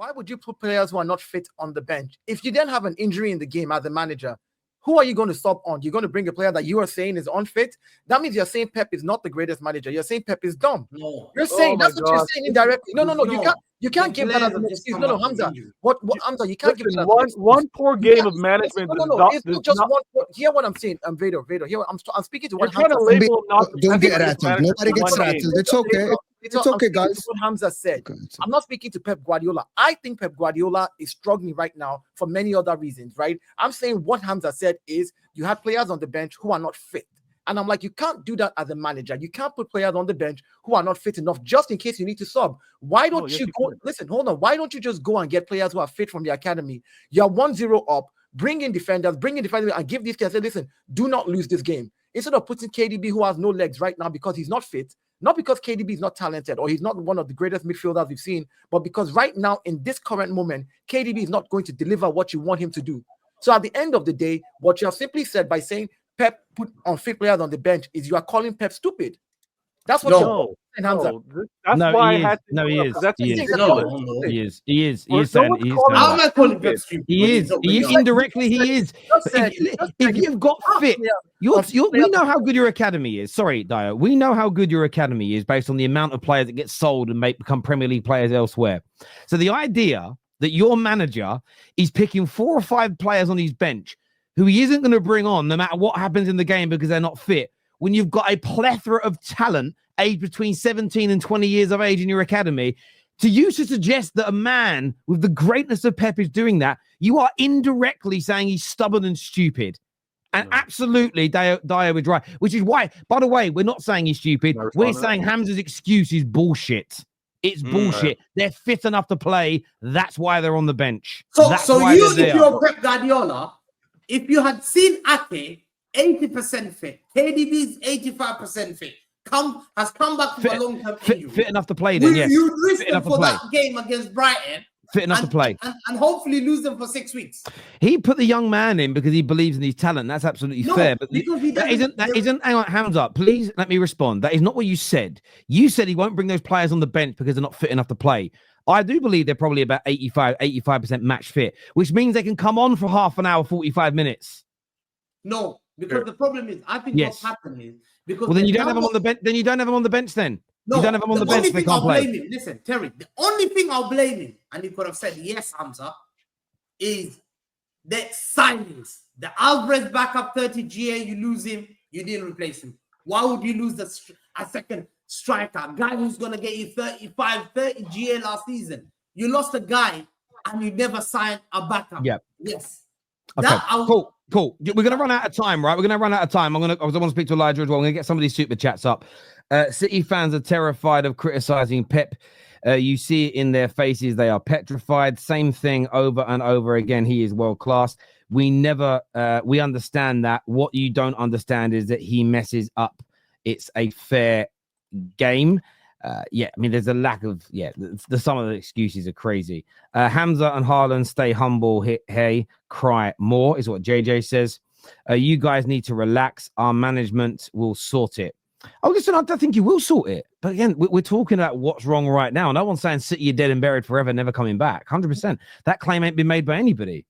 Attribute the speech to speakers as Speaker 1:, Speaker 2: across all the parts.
Speaker 1: why would you put players who are not fit on the bench? If you then have an injury in the game as a manager, who are you going to sub on? You're going to bring a player that you are saying is unfit? That means you're saying Pep is not the greatest manager. You're saying Pep is dumb.
Speaker 2: No.
Speaker 1: You're saying that's what you're saying indirectly. No. You can't give that as an excuse. No, Hamza. What Hamza? You can't give that as an excuse.
Speaker 3: One poor game of management.
Speaker 1: No. It's not just one. Hear what I'm saying. Vader. Here I'm speaking to what
Speaker 3: Hamza said.
Speaker 4: Don't get rattled. Nobody gets rattled. It's okay. It's okay, guys.
Speaker 1: What Hamza said. I'm not speaking to Pep Guardiola. I think Pep Guardiola is struggling right now for many other reasons, right? I'm saying what Hamza said is you had players on the bench who are not fit. And I'm like, you can't do that as a manager. You can't put players on the bench who are not fit enough just in case you need to sub. Why don't you go? Listen, hold on. Why don't you just go and get players who are fit from the academy? You're 1-0 up. Bring in defenders, and give these guys, say, listen, do not lose this game. Instead of putting KDB, who has no legs right now because he's not fit, not because KDB is not talented or he's not one of the greatest midfielders we've seen, but because right now, in this current moment, KDB is not going to deliver what you want him to do. So at the end of the day, what you have simply said by saying Pep put unfit players on the bench is you are calling Pep stupid. That's what you're saying, Hamza.
Speaker 3: That's why I had to.
Speaker 5: No, he is. He is. He is.
Speaker 3: How
Speaker 2: am I calling Pep stupid?
Speaker 5: He is. Indirectly, he is. If you've got fit, we know how good your academy is. Sorry, Dyer. We know how good your academy is based on the amount of players that get sold and become Premier League players elsewhere. So the idea that your manager is picking 4 or 5 players on his bench who he isn't going to bring on no matter what happens in the game because they're not fit, when you've got a plethora of talent aged between 17 and 20 years of age in your academy, to suggest that a man with the greatness of Pep is doing that, you are indirectly saying he's stubborn and stupid. And absolutely, Dyer was right. Which is why, by the way, we're not saying he's stupid. We're saying Hamza's excuse is bullshit. It's bullshit. They're fit enough to play. That's why they're on the bench.
Speaker 2: So if you're Pep Guardiola, if you had seen Ake 80% fit, KDB's 85% fit, has come back from a long-term injury.
Speaker 5: Fit enough to play then, yes.
Speaker 2: You'd risk them for that game against Brighton.
Speaker 5: Fit enough to play.
Speaker 2: And hopefully lose them for 6 weeks.
Speaker 5: He put the young man in because he believes in his talent. That's absolutely fair. But that isn't, hang on, hands up. Please let me respond. That is not what you said. You said he won't bring those players on the bench because they're not fit enough to play. I do believe they're probably about 85% match fit, which means they can come on for half an hour, 45 minutes.
Speaker 2: No, because the problem is, I think what's happening is because
Speaker 5: then you don't have them on the bench. Then you don't have them on the bench. Then you don't have them on the bench. They can't play.
Speaker 2: Listen, Terry. The only thing I'll blame him, and he could have said yes, Hamza, is the signings. The Alvarez backup 30 GA. You lose him, you didn't replace him. Why would you lose a second striker, guy who's going to get you 30 GA last season? You lost a guy and you never signed a backup.
Speaker 5: Yeah.
Speaker 2: Yes.
Speaker 5: Okay. Cool. We're going to run out of time, right? We're going to run out of time. I want to speak to Elijah as well. I'm going to get some of these super chats up. City fans are terrified of criticizing Pep. You see it in their faces. They are petrified. Same thing over and over again. He is world class. We understand that. What you don't understand is that he messes up. It's a fair game. I mean, there's a lack of, some of the excuses are crazy. Hamza and Haaland, stay humble. Hey, cry more is what JJ says. You guys need to relax. Our management will sort it. Oh, listen, I don't think you will sort it. But again, we're talking about what's wrong right now. No one's saying City are dead and buried forever, never coming back. 100%. That claim ain't been made by anybody.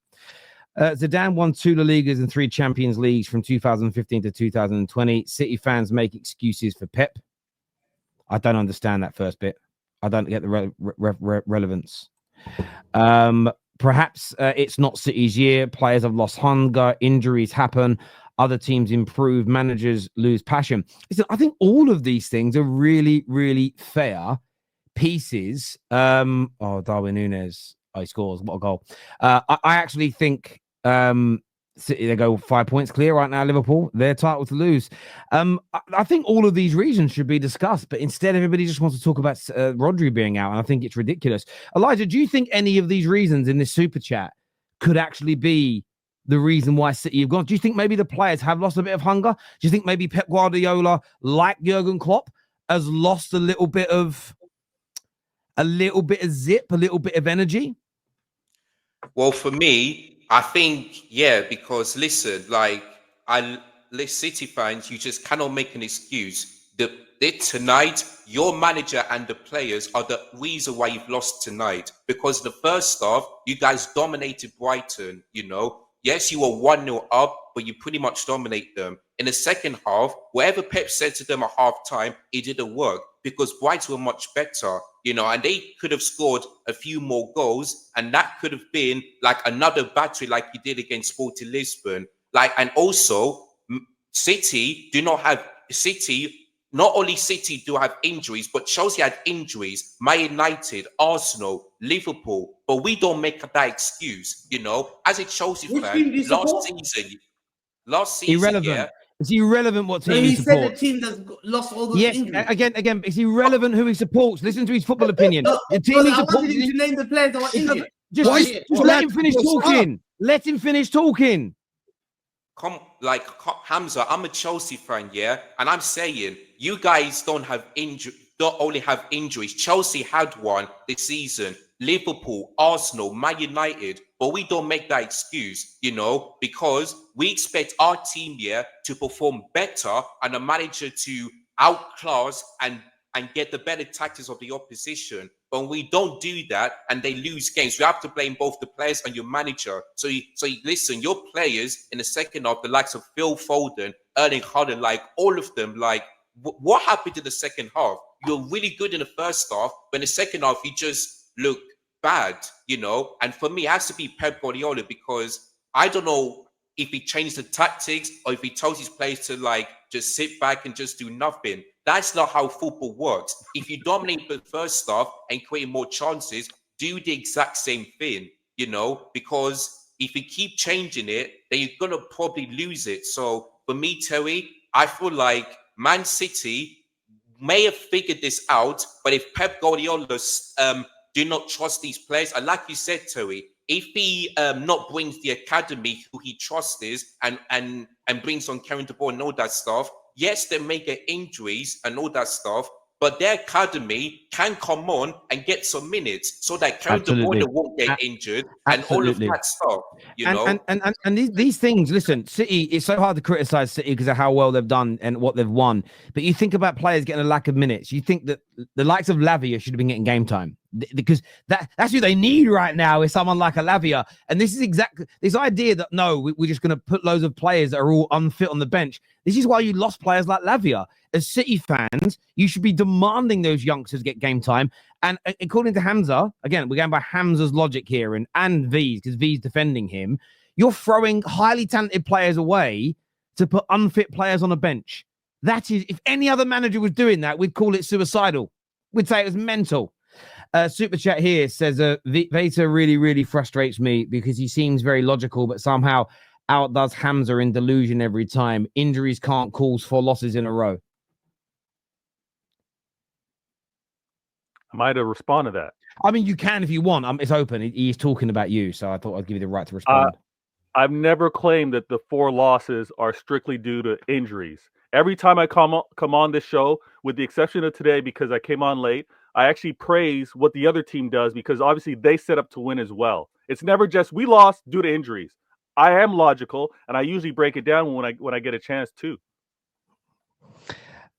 Speaker 5: Zidane won 2 La Ligas and 3 Champions Leagues from 2015 to 2020. City fans make excuses for Pep. I don't understand that first bit. I don't get the relevance. Perhaps it's not City's year. Players have lost hunger. Injuries happen. Other teams improve. Managers lose passion. Listen, I think all of these things are really, really fair pieces. Darwin Núñez. He scores. What a goal. I actually think City, they go 5 points clear right now. Liverpool, their title to lose. I think all of these reasons should be discussed, but instead everybody just wants to talk about Rodri being out, and I think it's ridiculous. Elijah, do you think any of these reasons in this super chat could actually be the reason why City have gone? Do you think maybe the players have lost a bit of hunger? Do you think maybe Pep Guardiola, like Jurgen Klopp, has lost a little bit of zip, a little bit of energy?
Speaker 6: Well, for me, I think, because listen, City fans, you just cannot make an excuse. The tonight, your manager and the players are the reason why you've lost tonight. Because the first half, you guys dominated Brighton, you know. Yes, you were 1-0 up, but you pretty much dominate them. In the second half, whatever Pep said to them at half time, it didn't work because Brighton were much better, you know, and they could have scored a few more goals, and that could have been like another battery like you did against Sporting Lisbon. Like, and also, City, not only City do have injuries, but Chelsea had injuries, Man United, Arsenal, Liverpool, but we don't make that excuse, you know. As a Chelsea fan, last season,
Speaker 5: irrelevant.
Speaker 6: yeah.
Speaker 5: It's irrelevant what team
Speaker 2: he
Speaker 5: he supports.
Speaker 2: said the team that's lost all those
Speaker 5: yes,
Speaker 2: injuries.
Speaker 5: Again, it's irrelevant who he supports. Listen to his football opinion. The team he supports.
Speaker 2: To name the players that were injured.
Speaker 5: Just let him finish talking. Let him finish talking.
Speaker 6: Hamza, I'm a Chelsea fan, yeah, and I'm saying you guys don't only have injuries. Chelsea had one this season. Liverpool, Arsenal, Man United, but we don't make that excuse, you know, because we expect our team here to perform better and a manager to outclass and get the better tactics of the opposition. But when we don't do that and they lose games, we have to blame both the players and your manager. So listen, your players in the second half, the likes of Phil Foden, Erling Haaland, like all of them, like what happened in the second half? You're really good in the first half, but in the second half, you just look bad, you know? And for me, it has to be Pep Guardiola because I don't know if he changed the tactics or if he tells his players to like just sit back and just do nothing. That's not how football works. If you dominate the first half and create more chances, do the exact same thing, you know, because if you keep changing it, then you're going to probably lose it. So for me, Terry, I feel like Man City may have figured this out, but if Pep Guardiola do not trust these players, and like you said, Terry, if he not brings the academy who he trusts is and brings on Kevin De Bruyne and all that stuff, yes, they may get injuries and all that stuff, but their academy can come on and get some minutes so that Kevin De Bruyne won't get injured and all of that stuff, you know?
Speaker 5: And these things, listen, City, it's so hard to criticize City because of how well they've done and what they've won. But you think about players getting a lack of minutes. You think that the likes of Lavia should have been getting game time because that's who they need right now is someone like a Lavia. And this is exactly this idea that, no, we're just going to put loads of players that are all unfit on the bench. This is why you lost players like Lavia. As City fans, you should be demanding those youngsters get game time. And according to Hamza, again, we're going by Hamza's logic here and V's, because V's defending him. You're throwing highly talented players away to put unfit players on a bench. That is, if any other manager was doing that, we'd call it suicidal. We'd say it was mental. Super chat here says, Veta really, really frustrates me because he seems very logical, but somehow outdoes Hamza in delusion every time. Injuries can't cause 4 losses in a row.
Speaker 3: I might have responded to that.
Speaker 5: I mean, you can if you want. It's open. He's talking about you, so I thought I'd give you the right to respond.
Speaker 3: I've never claimed that the 4 losses are strictly due to injuries. Every time I come on this show, with the exception of today because I came on late, I actually praise what the other team does because obviously they set up to win as well. It's never just we lost due to injuries. I am logical, and I usually break it down when I get a chance to.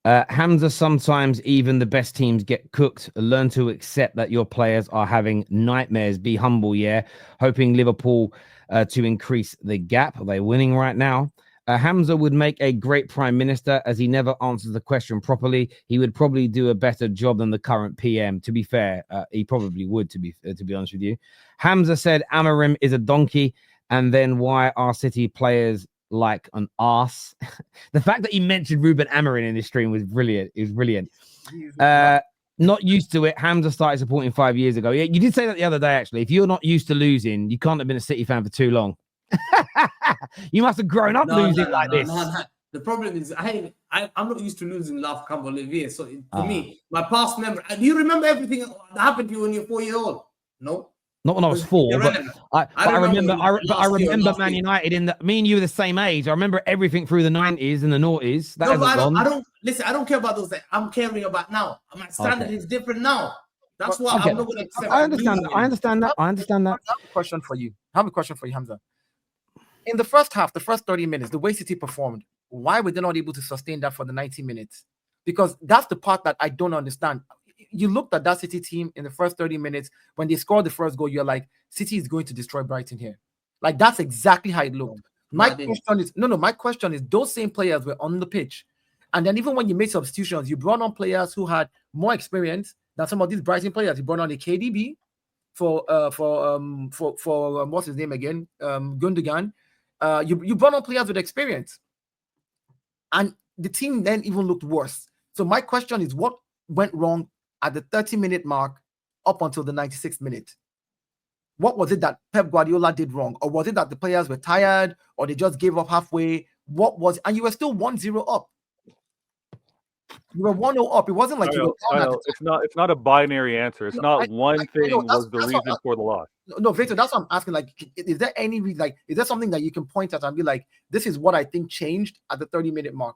Speaker 5: Hamza, sometimes even the best teams get cooked. Learn to accept that your players are having nightmares. Be humble, yeah. Hoping Liverpool to increase the gap. Are they winning right now? Hamza would make a great prime minister as he never answers the question properly. He would probably do a better job than the current PM. To be fair, he probably would, to be honest with you. Hamza said Amorim is a donkey. And then why are City players like an arse? The fact that he mentioned Ruben Amorim in this stream was brilliant. It was brilliant. Not used to it. Hamza started supporting 5 years ago. Yeah, you did say that the other day, actually. If you're not used to losing, you can't have been a City fan for too long. You must have grown up losing like this.
Speaker 2: The problem is I'm not used to losing Love Camp Olivier. So for me, my past memory. Do you remember everything that happened to you when you're 4-year-old? No.
Speaker 5: Not when I was 4, but I remember Man United me and you were the same age. I remember everything through the 90s and the noughties.
Speaker 2: I don't care about those things. I'm caring about now. My standard is different now. That's why I'm not going to accept.
Speaker 5: I understand that. I have
Speaker 1: a question for you, Hamza. In the first half, the first 30 minutes, the way City performed, why were they not able to sustain that for the 90 minutes? because that's the part that I don't understand. You looked at that City team in the first 30 minutes when they scored the first goal. You're like, City is going to destroy Brighton here. Like, that's exactly how it looked. My question is, my question is, those same players were on the pitch. And then even when you made substitutions, you brought on players who had more experience than some of these Brighton players. You brought on a KDB for what's his name again? Gundogan. You brought on players with experience. And the team then even looked worse. So my question is, what went wrong at the 30-minute mark up until the 96th minute? What was it that Pep Guardiola did wrong? Or was it that the players were tired or they just gave up halfway? What was it? And you were still 1-0 up. You were 1-0 up. It wasn't like you were down.
Speaker 3: It's not a binary answer. It's not one thing was the reason for the loss.
Speaker 1: No, Victor, that's what I'm asking. Like, is there any reason? Like, is there something that you can point at and be like, this is what I think changed at the 30-minute mark?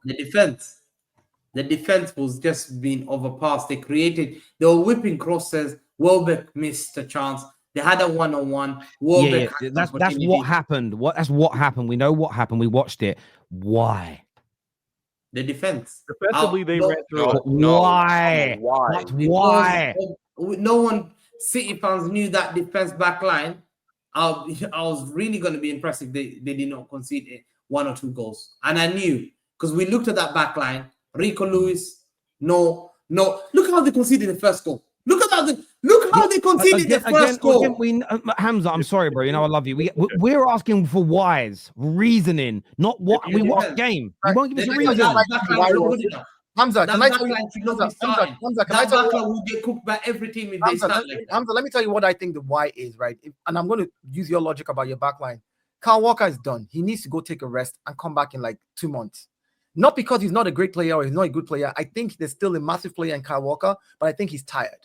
Speaker 2: The defense was just being overpassed. They were whipping crosses. Welbeck missed a chance. They had a one-on-one.
Speaker 5: That's what happened. That's what happened. We know what happened. We watched it. Why?
Speaker 2: The defense.
Speaker 3: Defensively, they ran through it.
Speaker 5: Why? Why?
Speaker 2: No one, City fans knew that defense back line. I was really going to be impressed if they did not concede 1 or 2 goals. And I knew, because we looked at that back line. Rico Lewis, no. Look how they conceded the first goal. Look how they conceded the first goal.
Speaker 5: Hamza, I'm sorry, bro. You know I love you. We're asking for why's, reasoning, not what we watch game. You won't give us a reason.
Speaker 1: Hamza, can I tell you?
Speaker 2: Hamza, can I tell you? Will get cooked by every team if they start like that.
Speaker 1: Hamza, let me tell you what I think the why is, right? And I'm going to use your logic about your backline. Kyle Walker is done. He needs to go take a rest and come back in like 2 months. Not because he's not a great player or he's not a good player. I think there's still a massive player in Kyle Walker, but I think he's tired.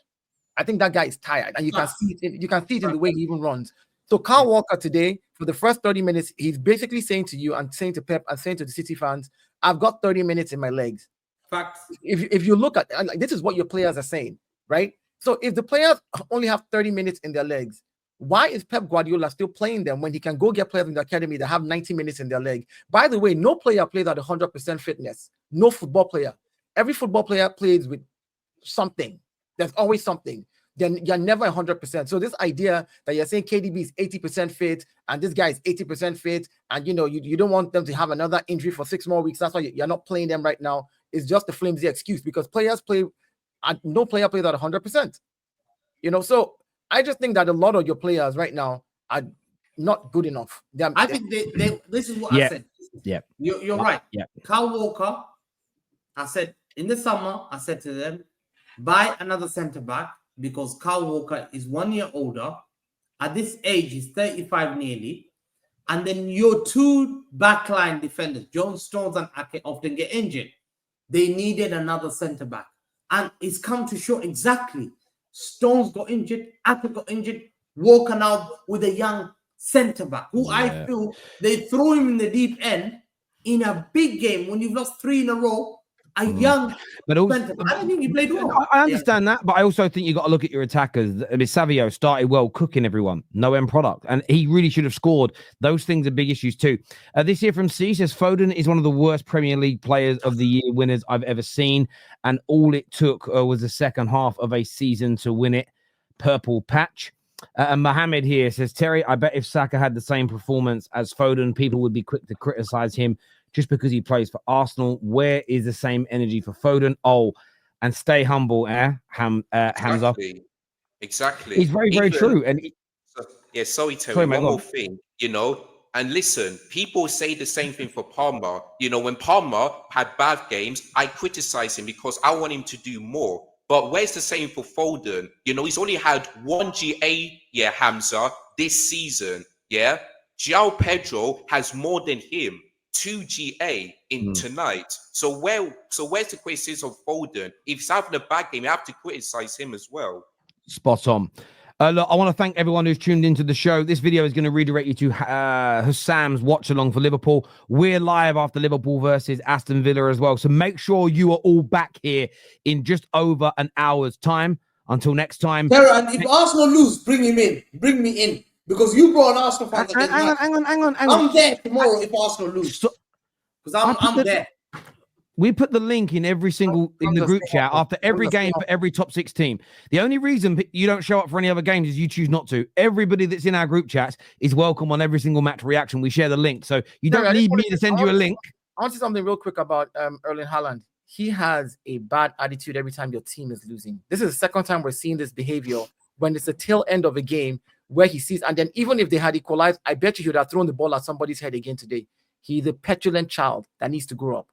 Speaker 1: I think that guy is tired, and you can see it in the way he even runs. So Kyle Walker today, for the first 30 minutes, he's basically saying to you and saying to Pep and saying to the City fans, I've got 30 minutes in my legs.
Speaker 2: Facts.
Speaker 1: If you look at, like, this is what your players are saying, right? So if the players only have 30 minutes in their legs, why is Pep Guardiola still playing them when he can go get players in the academy that have 90 minutes in their leg? By the way, no player plays at 100% fitness. No football player. Every football player plays with something. There's always something. Then you're never 100%. So this idea that you're saying KDB is 80% fit and this guy is 80% fit, and you don't want them to have another injury for 6 more weeks. That's why you're not playing them right now. Is just a flimsy excuse because players play, and no player plays at 100%. So I just think that a lot of your players right now are not good enough.
Speaker 2: I think this is what I said.
Speaker 5: Yeah,
Speaker 2: you're right.
Speaker 5: Yeah,
Speaker 2: Kyle Walker. I said in the summer, I said to them, buy another centre back because Kyle Walker is 1 year older. At this age, he's 35 nearly. And then your 2 backline defenders, John Stones and Ake, often get injured. They needed another centre back, and it's come to show exactly. Stones got injured, Ake got injured. Walker now with a young centre back who I feel they throw him in the deep end in a big game when you've lost 3 in a row. A young centre back. I don't think he played well.
Speaker 5: I understand that, but I also think you got to look at your attackers. I mean, Savio started well, cooking everyone, no end product, and he really should have scored. Those things are big issues too. This year from C says Foden is one of the worst Premier League players of the year winners I've ever seen, and all it took was the second half of a season to win it. Purple patch. And Mohammed here says, Terry, I bet if Saka had the same performance as Foden, people would be quick to criticize him just because he plays for Arsenal. Where is the same energy for Foden? Oh, and stay humble, Hamza.
Speaker 6: Exactly.
Speaker 5: He's very, very true. And
Speaker 6: sorry, Terry. One more thing, and listen, people say the same thing for Palmer. When Palmer had bad games, I criticize him because I want him to do more. But where's the same for Foden? He's only had 1 GA, Hamza, this season, João Pedro has more than him. 2 GA in tonight. So where's the criticism of Foden? If he's having a bad game, you have to criticize him as well.
Speaker 5: Spot on. Look, I want to thank everyone who's tuned into the show. This video is going to redirect you to Hassam's watch along for Liverpool. We're live after Liverpool versus Aston Villa as well. So make sure you are all back here in just over an hour's time. Until next time.
Speaker 2: Sarah, and if Arsenal lose, bring him in. Bring me in. Because you brought an Arsenal fan.
Speaker 5: Hang on.
Speaker 2: I'm there tomorrow if Arsenal lose. Because I'm there.
Speaker 5: We put the link in every single in the group chat after every game for every top 6 team. The only reason you don't show up for any other games is you choose not to. Everybody that's in our group chats is welcome on every single match reaction. We share the link, so you don't need me to send you a link.
Speaker 1: I want to say something real quick about Erling Haaland. He has a bad attitude every time your team is losing. This is the second time we're seeing this behavior when it's the tail end of a game where he sees, and then even if they had equalized, I bet you he would have thrown the ball at somebody's head again today. He's a petulant child that needs to grow up.